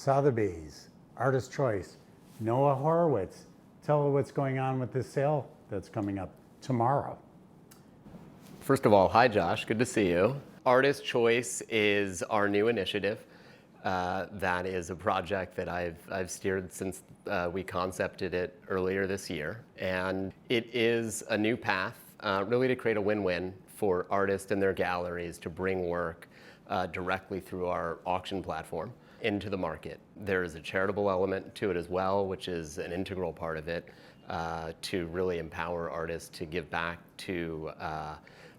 Sotheby's, Artist Choice, Noah Horowitz. Tell what's going on with this sale that's coming up tomorrow. First of all, hi Josh, good to see you. Artist Choice is our new initiative. That is a project that I've steered since we concepted it earlier this year. And it is a new path, really to create a win-win for artists and their galleries to bring work directly through our auction platform into the market. There is a charitable element to it as well, which is an integral part of it, to really empower artists to give back to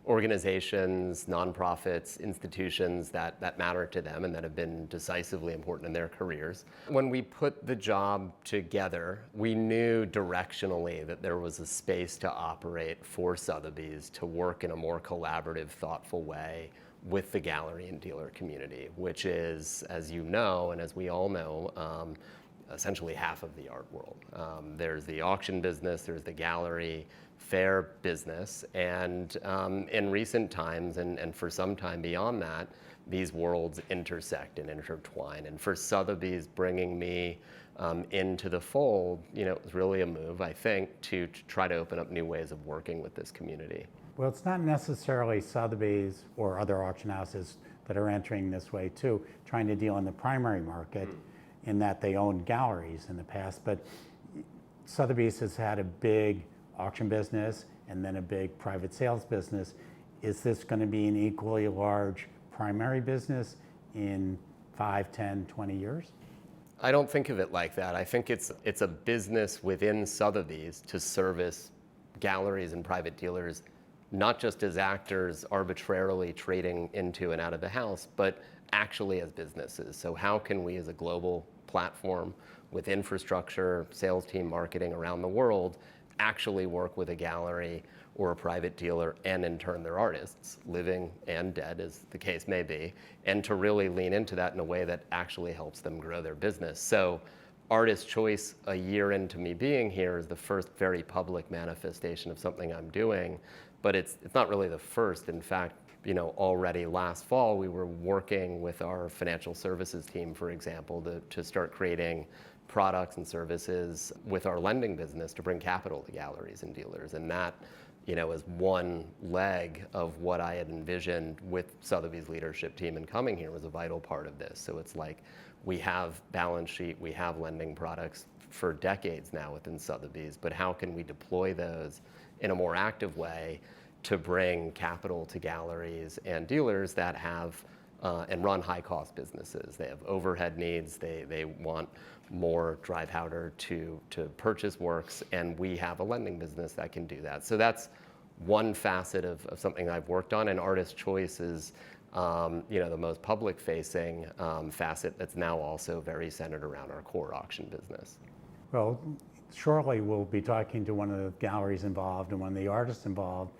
organizations, nonprofits, institutions that matter to them and that have been decisively important in their careers. When we put the job together, we knew directionally that there was a space to operate for Sotheby's to work in a more collaborative, thoughtful way with the gallery and dealer community, which is, as you know, and as we all know, essentially half of the art world. There's the auction business, there's the gallery fair business, and in recent times, and for some time beyond that, these worlds intersect and intertwine. And for Sotheby's bringing me into the fold, it was really a move, I think, to try to open up new ways of working with this community. Well, it's not necessarily Sotheby's or other auction houses that are entering this way too, trying to deal in the primary market in that they own galleries in the past, but Sotheby's has had a big auction business and then a big private sales business. Is this going to be an equally large primary business in 5, 10, 20 years? I don't think of it like that. I think it's a business within Sotheby's to service galleries and private dealers, not just as actors arbitrarily trading into and out of the house, but actually as businesses. So how can we as a global platform with infrastructure, sales team, marketing around the world actually work with a gallery or a private dealer and in turn their artists, living and dead as the case may be, and to really lean into that in a way that actually helps them grow their business. So Artist Choice, a year into me being here, is the first very public manifestation of something I'm doing, but it's not really the first. In fact, already last fall, we were working with our financial services team, for example, to start creating products and services with our lending business to bring capital to galleries and dealers. And that, is one leg of what I had envisioned with Sotheby's leadership team, and coming here was a vital part of this. So it's like we have balance sheet, we have lending products for decades now within Sotheby's, but how can we deploy those in a more active way to bring capital to galleries and dealers that have and run high-cost businesses? They have overhead needs, they want more dry powder to purchase works, and we have a lending business that can do that. So that's one facet of something I've worked on, and Artist Choice is the most public-facing facet that's now also very centered around our core auction business. Well, shortly we'll be talking to one of the galleries involved and one of the artists involved.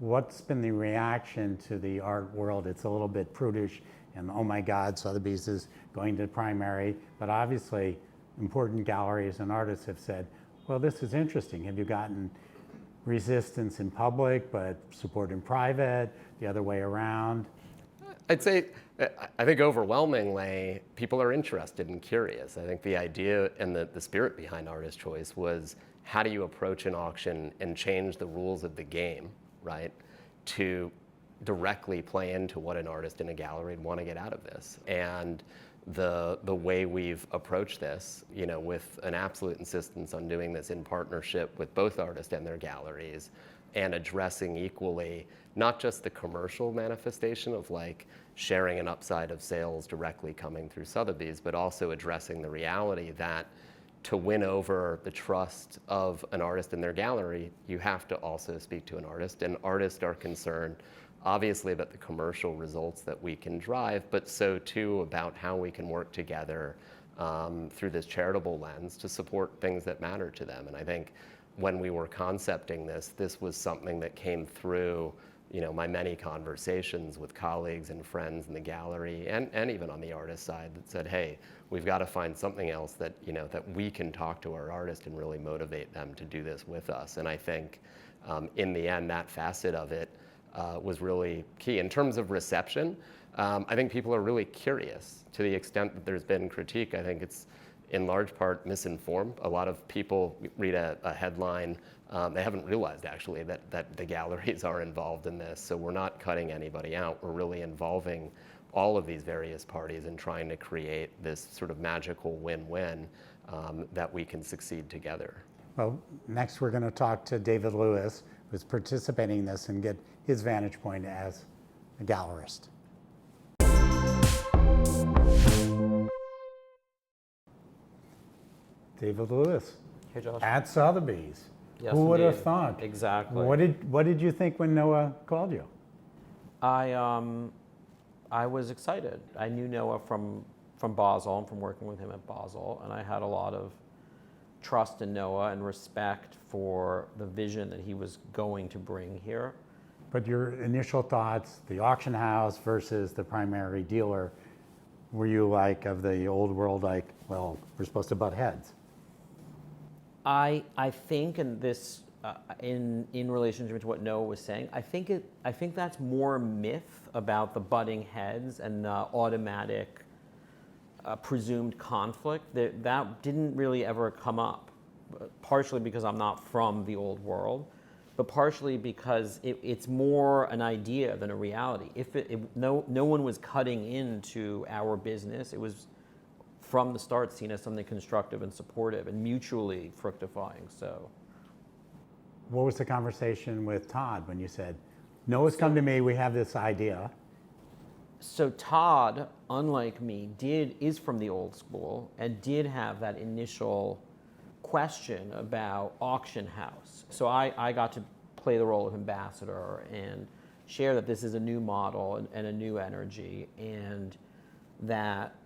What's been the reaction to the art world? It's a little bit prudish and oh my God, Sotheby's is going to primary, but obviously important galleries and artists have said, well, this is interesting. Have you gotten resistance in public but support in private, the other way around? I'd say, I think overwhelmingly, people are interested and curious. I think the idea and the spirit behind Artist Choice was, how do you approach an auction and change the rules of the game, right, to directly play into what an artist in a gallery would want to get out of this. And the way we've approached this, with an absolute insistence on doing this in partnership with both artists and their galleries, and addressing equally not just the commercial manifestation of like sharing an upside of sales directly coming through Sotheby's, but also addressing the reality that to win over the trust of an artist in their gallery, you have to also speak to an artist, and artists are concerned obviously about the commercial results that we can drive, but so too about how we can work together through this charitable lens to support things that matter to them. And I think when we were concepting this was something that came through my many conversations with colleagues and friends in the gallery and even on the artist side that said, hey, we've got to find something else that, that we can talk to our artist and really motivate them to do this with us. And I think in the end, that facet of it was really key. In terms of reception, I think people are really curious. To the extent that there's been critique, I think it's in large part misinformed. A lot of people read a headline, they haven't realized actually that the galleries are involved in this. So we're not cutting anybody out. We're really involving all of these various parties in trying to create this sort of magical win-win that we can succeed together. Well, next we're going to talk to David Lewis, who's participating in this, and get his vantage point as a gallerist. David Lewis. Hey, Josh. At Sotheby's. Yes, Who would have indeed. thought? Exactly. What did you think when Noah called you? I was excited. I knew Noah from Basel and from working with him at Basel, and I had a lot of trust in Noah and respect for the vision that he was going to bring here. But your initial thoughts, the auction house versus the primary dealer, were you like of the old world, like, well, we're supposed to butt heads? I think, and this in relationship to what Noah was saying, I think that's more myth about the butting heads and the automatic presumed conflict. That didn't really ever come up, partially because I'm not from the old world, but partially because it's more an idea than a reality. No one was cutting into our business. It was from the start seen as something constructive and supportive and mutually fructifying. So, What was the conversation with Todd when you said, Noah's come to me, we have this idea? So Todd, unlike me, is from the old school and did have that initial question about auction house. So I got to play the role of ambassador and share that this is a new model and a new energy, and that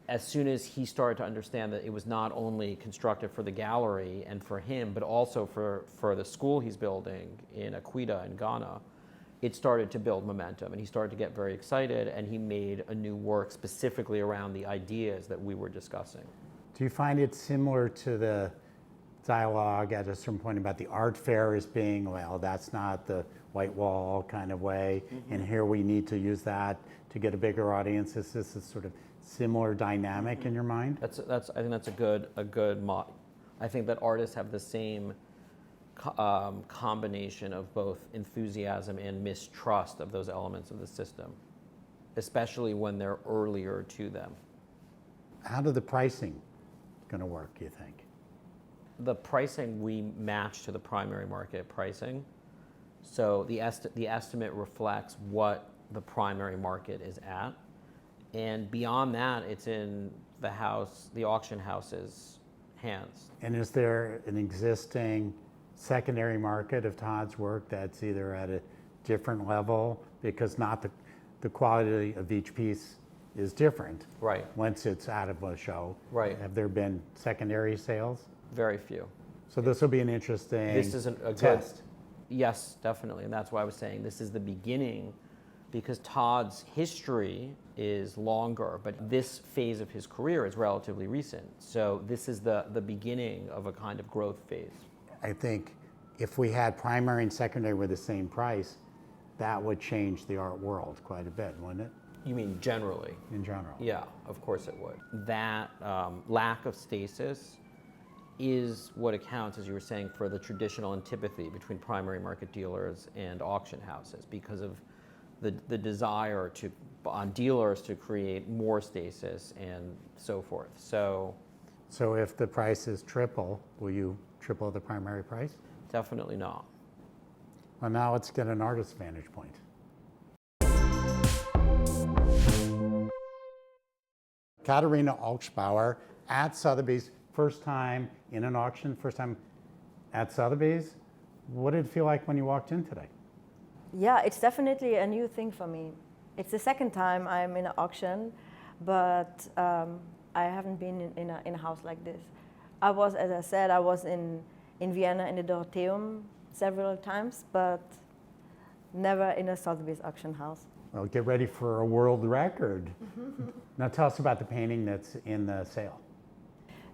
as soon as he started to understand that it was not only constructive for the gallery and for him, but also for the school he's building in Akita in Ghana, it started to build momentum, and he started to get very excited, and he made a new work specifically around the ideas that we were discussing. Do you find it similar to the dialogue at a certain point about the art fair as being, well, that's not the white wall kind of way, and here we need to use that to get a bigger audience? Is this a sort of similar dynamic in your mind? I think that's a good model. I think that artists have the same combination of both enthusiasm and mistrust of those elements of the system, especially when they're earlier to them. How did the pricing going to work, do you think? The pricing we match to the primary market pricing. So the estimate reflects what the primary market is at. And beyond that, it's in the auction house's hands. And is there an existing secondary market of Todd's work that's either at a different level, because not the quality of each piece is different? Right. Once it's out of a show. Right. Have there been secondary sales? Very few. So this will be an interesting This isn't a test. good. Yes, definitely, and that's why I was saying this is the beginning, because Todd's history is longer, but this phase of his career is relatively recent. So this is the beginning of a kind of growth phase. I think if we had primary and secondary with the same price, that would change the art world quite a bit, wouldn't it? You mean generally? In general. Yeah, of course it would. That lack of stasis is what accounts, as you were saying, for the traditional antipathy between primary market dealers and auction houses, because of the desire on dealers to create more stasis and so forth. So if the price is triple, will you triple the primary price? definitely not. Well, now let's get an artist's vantage point. Katherina Olschbaur at Sotheby's, first time in an auction, first time at Sotheby's. What did it feel like when you walked in today? Yeah, it's definitely a new thing for me. It's the second time I'm in an auction, but I haven't been in a house like this. I was, as I said, I was in Vienna in the Dorotheum several times, but never in a Sotheby's auction house. Well, get ready for a world record. Now tell us about the painting that's in the sale.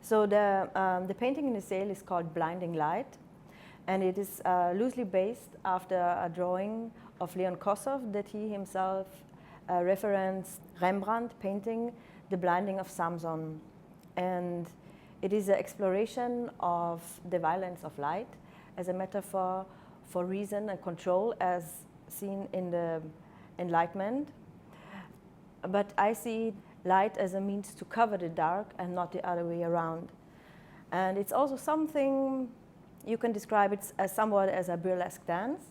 So the painting in the sale is called Blinding Light, and it is loosely based after a drawing of Leon Kossoff that he himself referenced Rembrandt painting, The Blinding of Samson. And it is an exploration of the violence of light as a metaphor for reason and control as seen in the Enlightenment. But I see light as a means to cover the dark and not the other way around. And it's also something, you can describe it as somewhat as a burlesque dance,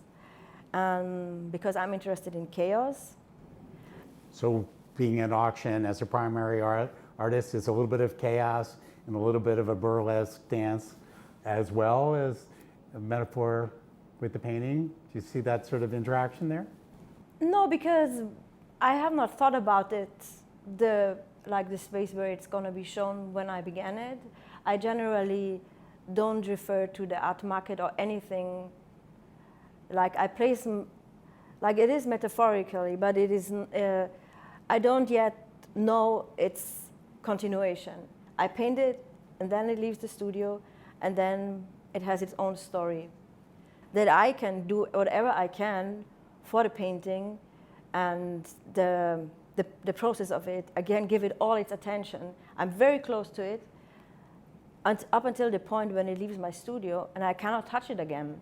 because I'm interested in chaos. So being at auction as a primary artist is a little bit of chaos and a little bit of a burlesque dance, as well as a metaphor with the painting. Do you see that sort of interaction there? No, because I have not thought about it, the space where it's going to be shown when I began it. I generally don't refer to the art market or anything. Like I place, like it is metaphorically, but it is. I don't yet know its continuation. I paint it, and then it leaves the studio, and then it has its own story. That I can do whatever I can for the painting, and the process of it. Again, give it all its attention. I'm very close to it, up until the point when it leaves my studio, and I cannot touch it again.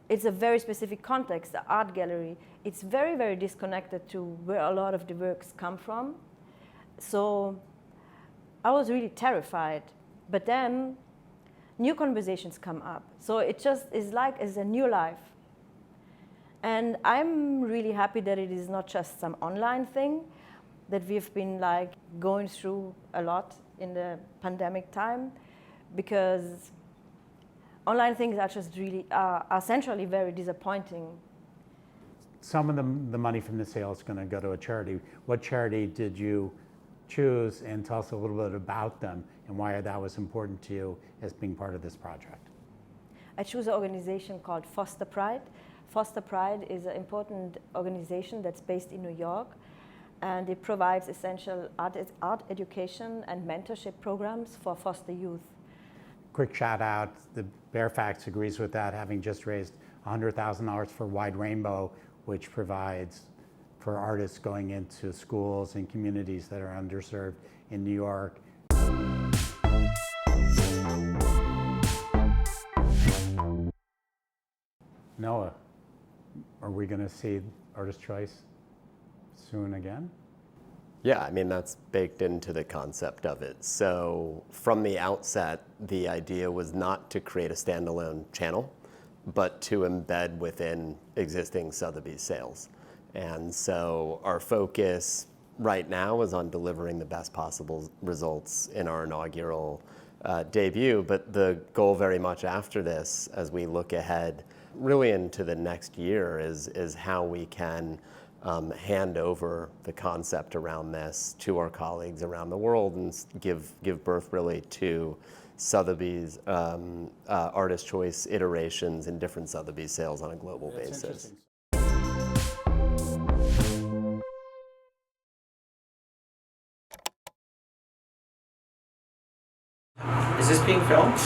It's a very specific context, the art gallery. It's very, very disconnected to where a lot of the works come from. So I was really terrified. But then new conversations come up. So it just is like it's a new life. And I'm really happy that it is not just some online thing that we've been like going through a lot in the pandemic time, because online things are just really, are centrally very disappointing. Some of the money from the sale is going to go to a charity. What charity did you choose, and tell us a little bit about them and why that was important to you as being part of this project? I chose an organization called Foster Pride. Foster Pride is an important organization that's based in New York, and it provides essential art education and mentorship programs for foster youth. Quick shout out, the Baer Faxt agrees with that, having just raised $100,000 for Wide Rainbow, which provides for artists going into schools and communities that are underserved in New York. Noah, are we going to see Artist Choice soon again? Yeah, I mean, that's baked into the concept of it. So from the outset, the idea was not to create a standalone channel, but to embed within existing Sotheby's sales. And so our focus right now is on delivering the best possible results in our inaugural debut, but the goal very much after this, as we look ahead really into the next year, is how we can hand over the concept around this to our colleagues around the world and give birth really to Sotheby's Artist Choice iterations in different Sotheby's sales on a global basis. Is this being filmed?